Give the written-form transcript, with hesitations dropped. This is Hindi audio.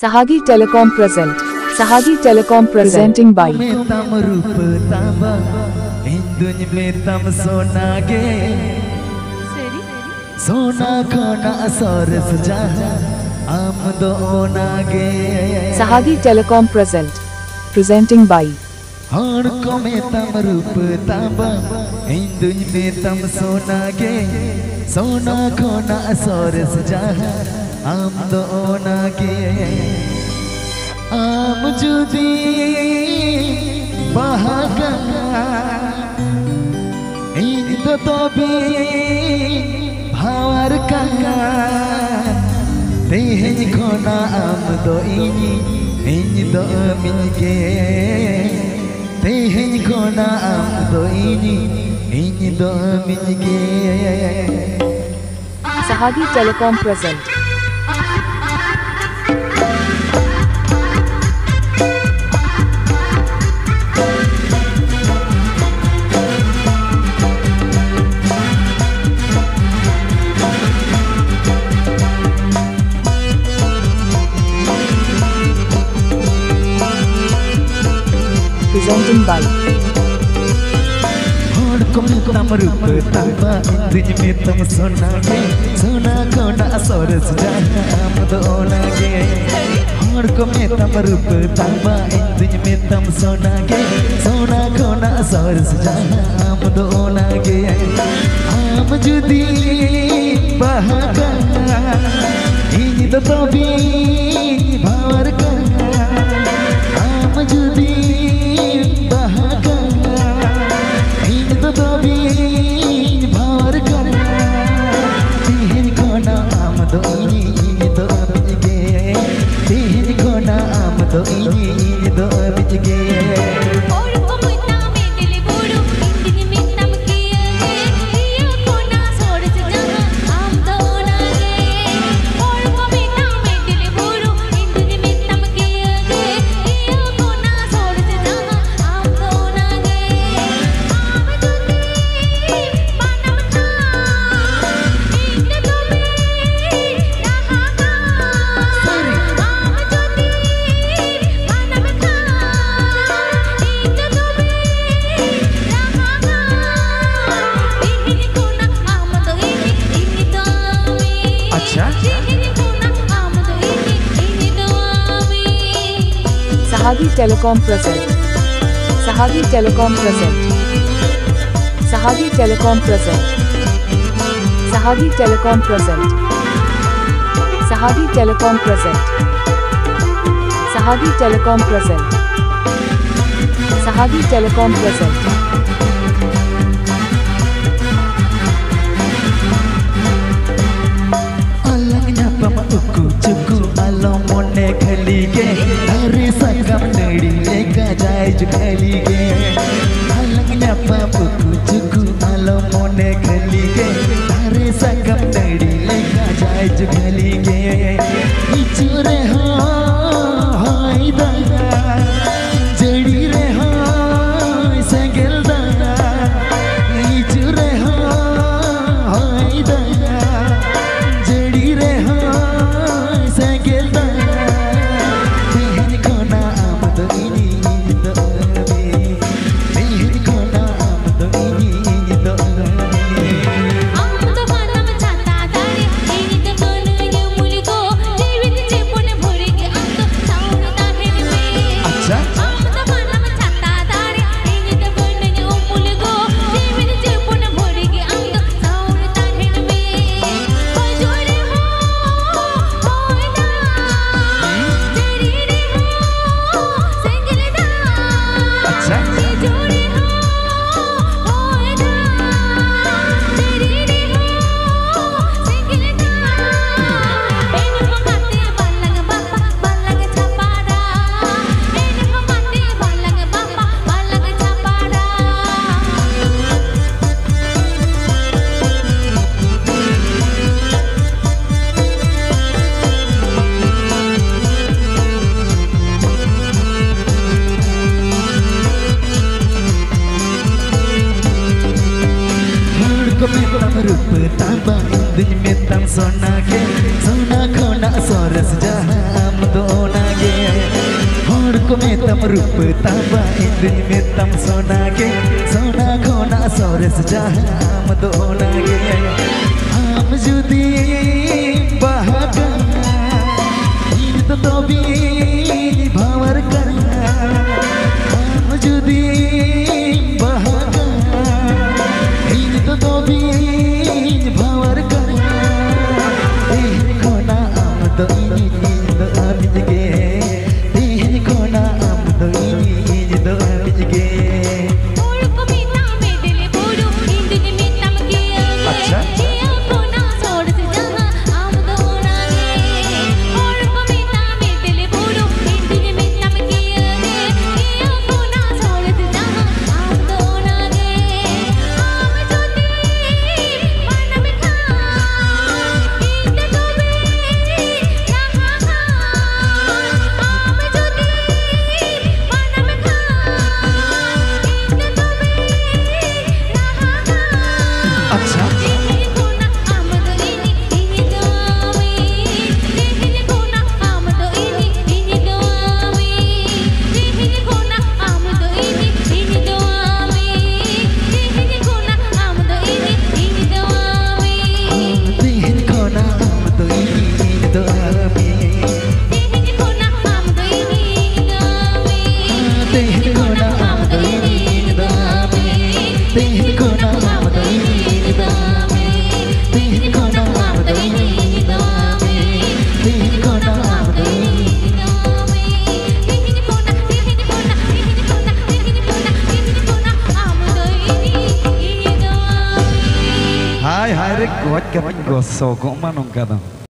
Sahagi Telecom present. Sahagi Telecom presenting by tam रूप ताबा हिंदुन में तम सोना गे सोना खोना सरस जहां आमदो नागे Sahagi Telecom present. Presenting by हर को में तम रूप ताबा हिंदुन में तम सोना गे सोना खोना सरस जहां आमदो नागे आम जुदी बहागा इंदो तो भी भावर का तेहन खोना आम दो इंदो मिलके तेहन खोना आम दो इंदो मिलके Sahagi Telecom present. Presenting by हर को में तम रूप ताबा इंद्रिज में तम सोना गे सोना खोना सरस जहां आमदो नागे हर को में तम रूप ताबा इंद्रिज में तम सोना गे सोना खोना सरस जहां आमदो नागे आम जुदी बहागा इंद तो भी भावर का आम जुदी बहागा इंद तो भी भावर का तेहन खोना आम दो तो बिजगे तेहन खोना आम दो बिजगे Sahagi Telecom present. Sahagi Telecom present. Sahagi Telecom present. Sahagi Telecom present. Sahagi Telecom present. Sahagi Telecom present. Sahagi Telecom present. अलगना पमा उकु चुकु आलो मोने खली गे अरे सकम नड़ी लेका जाए जुखली गे अलगना पमा उकु चुकु आलो मोने खली गे अरे सकम नड़ी लेका जाए जुखली गे इचुरे हो हाय दादा जड़ी रे हो संगल दादा इचुरे हो हाय दादा जड़ी रे हो संगल दादा तेहन खोना आम दो इंदो तेहन खोना आम दो इंदो रूप ताबा इंद्रिज में तम सोना के सोना खोना सरस जहां आमदो tam rup tamba indri metam sona khona sores jaham dona ge am judi bahaga in to tobi bhawar kar am judi bahaga in to tobi bhawar kar khona am do ini do abid ge khona am do ini do abid ge Hai hai rek kuat kan gosok kok manong kadang.